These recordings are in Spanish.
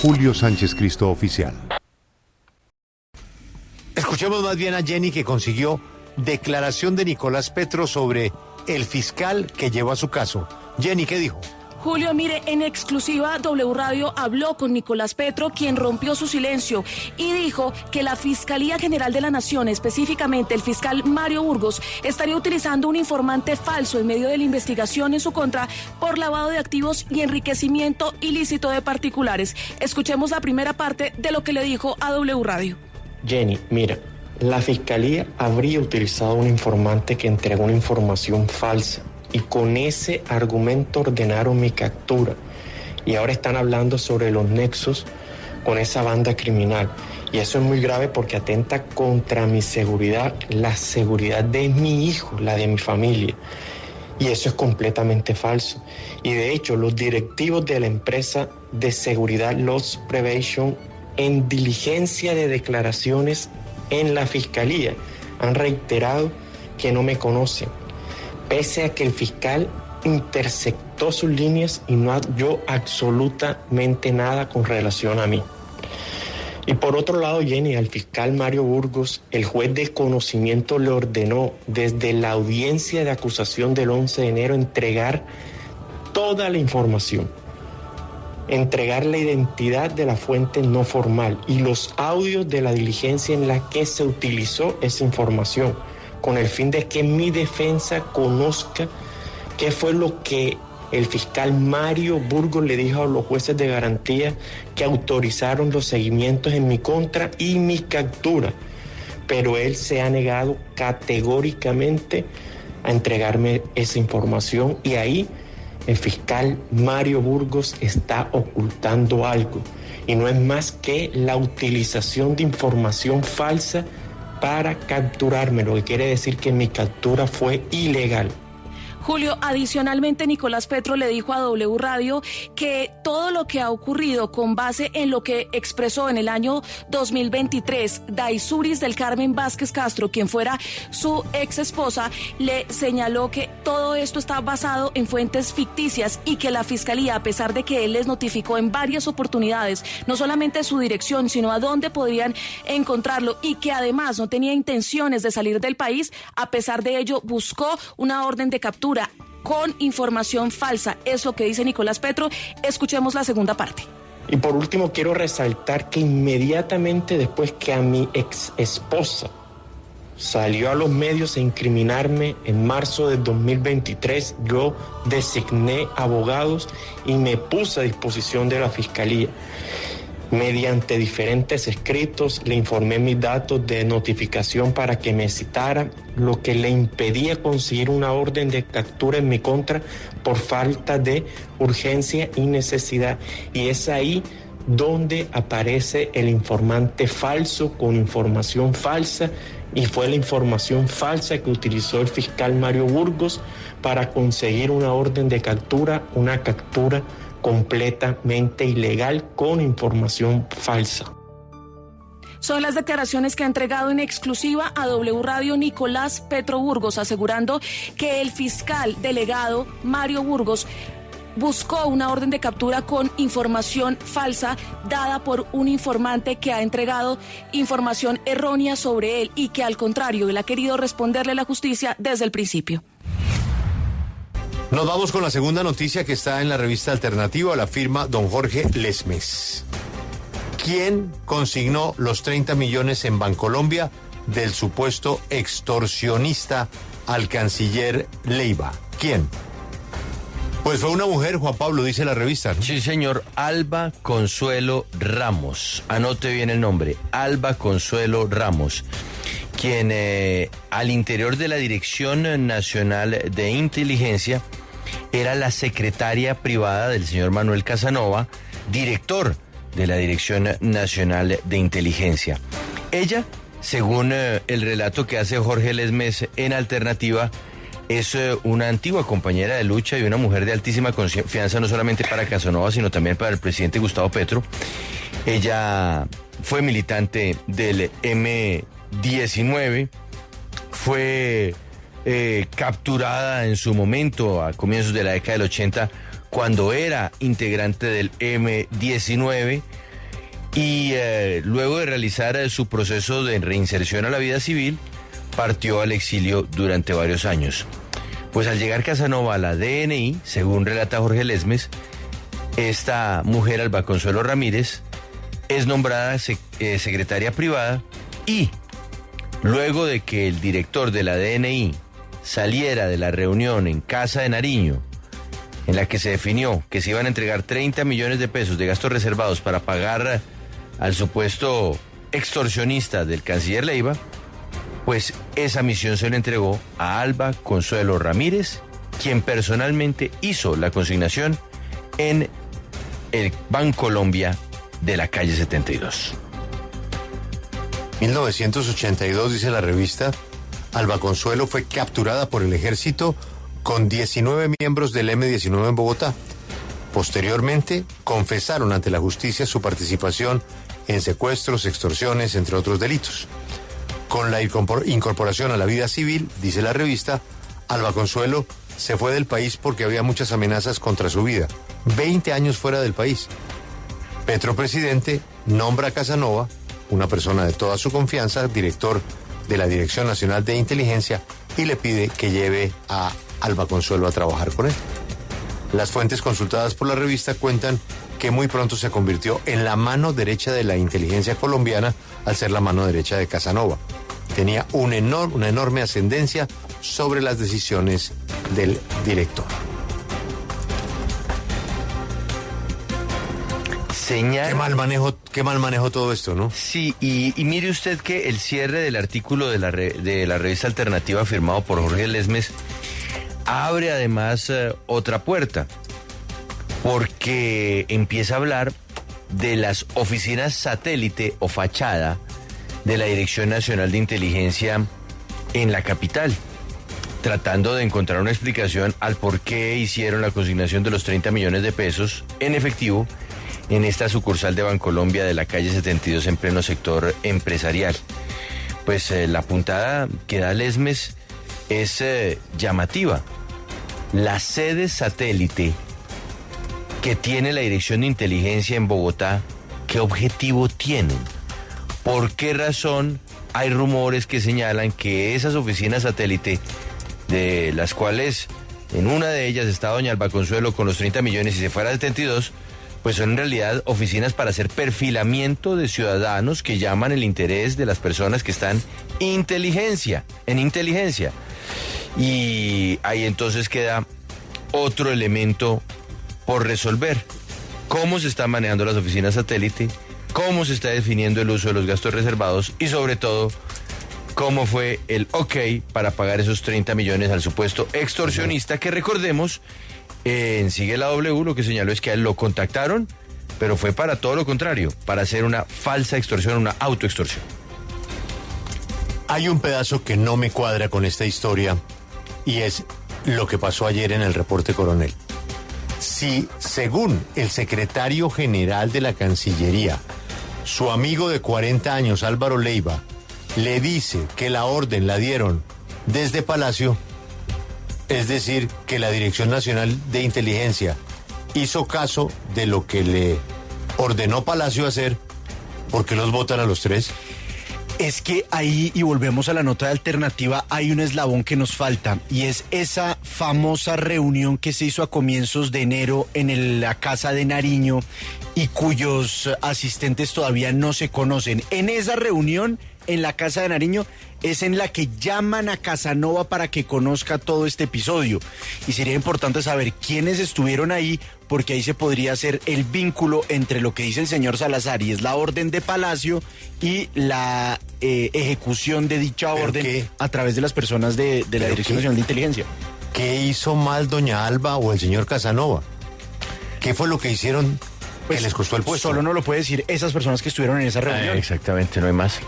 @Julio Sánchez Cristo Oficial. Escuchemos más bien a Jenny, que consiguió declaración de Nicolás Petro sobre el fiscal que llevó a su caso. Jenny, ¿qué dijo? Julio, mire, en exclusiva W Radio habló con Nicolás Petro, quien rompió su silencio y dijo que la Fiscalía General de la Nación, específicamente el fiscal Mario Burgos, estaría utilizando un informante falso en medio de la investigación en su contra por lavado de activos y enriquecimiento ilícito de particulares. Escuchemos la primera parte de lo que le dijo a W Radio. Jenny, mira, la Fiscalía habría utilizado un informante que entregó una información falsa y con ese argumento ordenaron mi captura. Y ahora están hablando sobre los nexos con esa banda criminal. Y eso es muy grave porque atenta contra mi seguridad, la seguridad de mi hijo, la de mi familia. Y eso es completamente falso. Y de hecho, los directivos de la empresa de seguridad Loss Prevention, en diligencia de declaraciones en la Fiscalía, han reiterado que no me conocen, pese a que el fiscal interceptó sus líneas y no halló absolutamente nada con relación a mí. Y por otro lado, Jenny, al fiscal Mario Burgos, el juez de conocimiento le ordenó desde la audiencia de acusación del 11 de enero entregar toda la información, entregar la identidad de la fuente no formal y los audios de la diligencia en la que se utilizó esa información, con el fin de que mi defensa conozca qué fue lo que el fiscal Mario Burgos le dijo a los jueces de garantía que autorizaron los seguimientos en mi contra y mi captura. Pero él se ha negado categóricamente a entregarme esa información y ahí el fiscal Mario Burgos está ocultando algo y no es más que la utilización de información falsa para capturarme, lo que quiere decir que mi captura fue ilegal. Julio, adicionalmente Nicolás Petro le dijo a W Radio que todo lo que ha ocurrido con base en lo que expresó en el año 2023 Daisuris del Carmen Vázquez Castro, quien fuera su ex esposa, le señaló que todo esto está basado en fuentes ficticias y que la Fiscalía, a pesar de que él les notificó en varias oportunidades, no solamente su dirección, sino a dónde podrían encontrarlo y que además no tenía intenciones de salir del país, a pesar de ello buscó una orden de captura con información falsa. Es lo que dice Nicolás Petro. Escuchemos la segunda parte. Y por último, quiero resaltar que inmediatamente después que a mi ex esposa salió a los medios a incriminarme en marzo de 2023, yo designé abogados y me puse a disposición de la Fiscalía. Mediante diferentes escritos le informé mis datos de notificación para que me citara, lo que le impedía conseguir una orden de captura en mi contra por falta de urgencia y necesidad. Y es ahí donde aparece el informante falso con información falsa, y fue la información falsa que utilizó el fiscal Mario Burgos para conseguir una orden de captura, una captura completamente ilegal con información falsa. Son las declaraciones que ha entregado en exclusiva a W Radio Nicolás Petro Burgos, asegurando que el fiscal delegado Mario Burgos buscó una orden de captura con información falsa dada por un informante que ha entregado información errónea sobre él y que al contrario, él ha querido responderle a la justicia desde el principio. Nos vamos con la segunda noticia que está en la revista Alternativa, la firma don Jorge Lesmes. ¿Quién consignó los 30 millones en Bancolombia del supuesto extorsionista al canciller Leiva? ¿Quién? Pues fue una mujer, Juan Pablo, dice la revista, ¿no? Sí, señor, Alba Consuelo Ramos. Anote bien el nombre, Alba Consuelo Ramos, quien al interior de la Dirección Nacional de Inteligencia era la secretaria privada del señor Manuel Casanova, director de la Dirección Nacional de Inteligencia. Ella, según el relato que hace Jorge Lesmes en Alternativa, es una antigua compañera de lucha y una mujer de altísima confianza, no solamente para Casanova, sino también para el presidente Gustavo Petro. Ella fue militante del M19, fue capturada en su momento a comienzos de la década del 80 cuando era integrante del M-19 y luego de realizar su proceso de reinserción a la vida civil, partió al exilio durante varios años. Pues al llegar Casanova a la DNI, según relata Jorge Lesmes, esta mujer, Alba Consuelo Ramírez, es nombrada secretaria privada y luego de que el director de la DNI saliera de la reunión en Casa de Nariño, en la que se definió que se iban a entregar 30 millones de pesos de gastos reservados para pagar al supuesto extorsionista del canciller Leiva, pues esa misión se le entregó a Alba Consuelo Ramírez, quien personalmente hizo la consignación en el Bancolombia de la calle 72. 1982, dice la revista, Alba Consuelo fue capturada por el ejército con 19 miembros del M-19 en Bogotá. Posteriormente, confesaron ante la justicia su participación en secuestros, extorsiones, entre otros delitos. Con la incorporación a la vida civil, dice la revista, Alba Consuelo se fue del país porque había muchas amenazas contra su vida. 20 años fuera del país. Petro Presidente nombra a Casanova, una persona de toda su confianza, director de la Dirección Nacional de Inteligencia, y le pide que lleve a Alba Consuelo a trabajar con él. Las fuentes consultadas por la revista cuentan que muy pronto se convirtió en la mano derecha de la inteligencia colombiana al ser la mano derecha de Casanova. Tenía una enorme ascendencia sobre las decisiones del director. Señal. Qué mal manejo todo esto, ¿no? Sí, y mire usted que el cierre del artículo de la revista Alternativa firmado por Jorge Lesmes abre además otra puerta, porque empieza a hablar de las oficinas satélite o fachada de la Dirección Nacional de Inteligencia en la capital, tratando de encontrar una explicación al por qué hicieron la consignación de los 30 millones de pesos en efectivo en esta sucursal de Bancolombia de la calle 72 en pleno sector empresarial. Pues la puntada que da Lesmes es llamativa. Las sedes satélite que tiene la Dirección de Inteligencia en Bogotá, ¿qué objetivo tienen? ¿Por qué razón hay rumores que señalan que esas oficinas satélite, de las cuales en una de ellas está doña Alba Consuelo con los 30 millones y se fuera a 72, pues son en realidad oficinas para hacer perfilamiento de ciudadanos que llaman el interés de las personas que están en inteligencia? Y ahí entonces queda otro elemento por resolver. ¿Cómo se están manejando las oficinas satélite? ¿Cómo se está definiendo el uso de los gastos reservados? Y sobre todo, ¿cómo fue el ok para pagar esos 30 millones al supuesto extorsionista que, recordemos, en Sigue la W lo que señaló es que a él lo contactaron, pero fue para todo lo contrario, para hacer una falsa extorsión, una autoextorsión? Hay un pedazo que no me cuadra con esta historia y es lo que pasó ayer en el reporte Coronel. Si, según el secretario general de la Cancillería, su amigo de 40 años, Álvaro Leiva, le dice que la orden la dieron desde Palacio, es decir, que la Dirección Nacional de Inteligencia hizo caso de lo que le ordenó Palacio hacer, ¿por qué los votan a los tres? Es que ahí, y volvemos a la nota de Alternativa, hay un eslabón que nos falta, y es esa famosa reunión que se hizo a comienzos de enero en la Casa de Nariño y cuyos asistentes todavía no se conocen. En esa reunión, en la Casa de Nariño, es en la que llaman a Casanova para que conozca todo este episodio. Y sería importante saber quiénes estuvieron ahí, porque ahí se podría hacer el vínculo entre lo que dice el señor Salazar, y es la orden de Palacio, y la ejecución de dicha orden a través de las personas de la Dirección Nacional de Inteligencia. ¿Qué hizo mal doña Alba o el señor Casanova? ¿Qué fue lo que hicieron que les costó el puesto? Solo no lo puede decir esas personas que estuvieron en esa reunión. Exactamente, no hay más.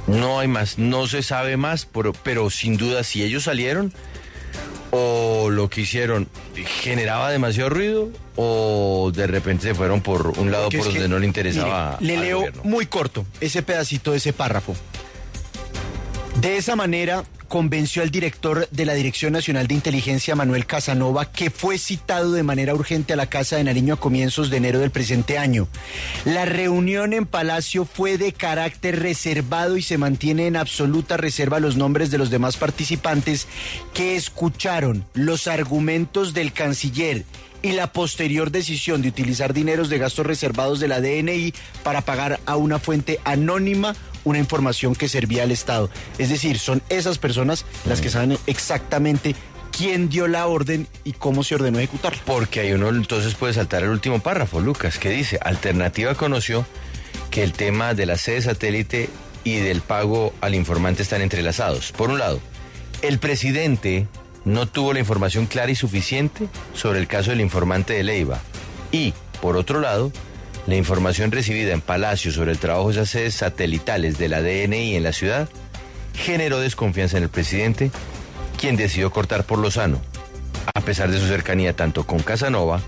No hay más, no se sabe más, pero sin duda si ellos salieron o lo que hicieron generaba demasiado ruido o de repente se fueron por un lado por donde no le interesaba. Mire, le leo gobierno. muy corto ese pedacito de ese párrafo. De esa manera convenció al director de la Dirección Nacional de Inteligencia, Manuel Casanova, que fue citado de manera urgente a la Casa de Nariño a comienzos de enero del presente año. La reunión en Palacio fue de carácter reservado y se mantiene en absoluta reserva los nombres de los demás participantes que escucharon los argumentos del canciller y la posterior decisión de utilizar dineros de gastos reservados de la DNI para pagar a una fuente anónima una información que servía al Estado. Es decir, son esas personas las que saben exactamente quién dio la orden y cómo se ordenó ejecutarla. Porque ahí uno entonces puede saltar el último párrafo, Lucas, que dice, Alternativa conoció que el tema de la sede satélite y del pago al informante están entrelazados. Por un lado, el presidente no tuvo la información clara y suficiente sobre el caso del informante de Leiva. Y, por otro lado, la información recibida en Palacio sobre el trabajo de esas sedes satelitales de la DNI en la ciudad generó desconfianza en el presidente, quien decidió cortar por lo sano, a pesar de su cercanía tanto con Casanova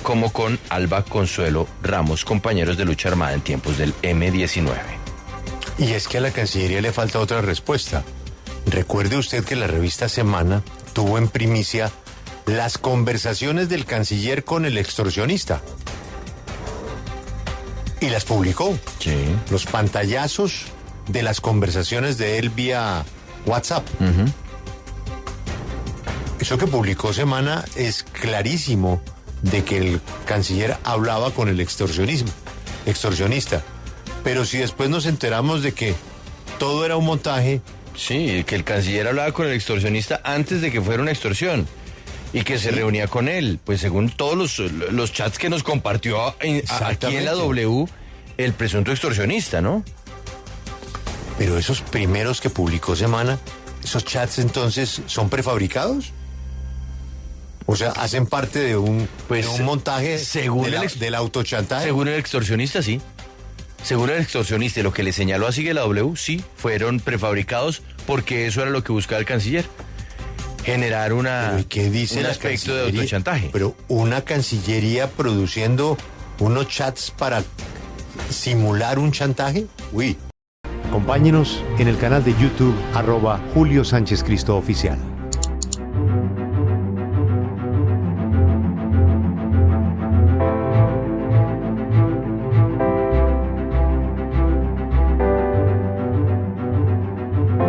como con Alba Consuelo Ramos, compañeros de lucha armada en tiempos del M-19. Y es que a la Cancillería le falta otra respuesta. Recuerde usted que la revista Semana tuvo en primicia las conversaciones del canciller con el extorsionista. Y las publicó. Sí. Los pantallazos de las conversaciones de él vía WhatsApp. Uh-huh. Eso que publicó Semana es clarísimo de que el canciller hablaba con el extorsionista. Pero si después nos enteramos de que todo era un montaje. Sí, que el canciller hablaba con el extorsionista antes de que fuera una extorsión y que se reunía con él, pues según todos los chats que nos compartió aquí en la W, el presunto extorsionista, ¿no? Pero esos primeros que publicó Semana, ¿esos chats entonces son prefabricados? O sea, ¿hacen parte de un montaje según del autochantaje? Según el extorsionista, sí. Según el extorsionista y lo que le señaló a Sigue la W, sí, fueron prefabricados porque eso era lo que buscaba el canciller. Generar un aspecto de autochantaje. Pero una cancillería produciendo unos chats para simular un chantaje. Uy. Acompáñenos en el canal de YouTube @Julio Sánchez Cristo Oficial.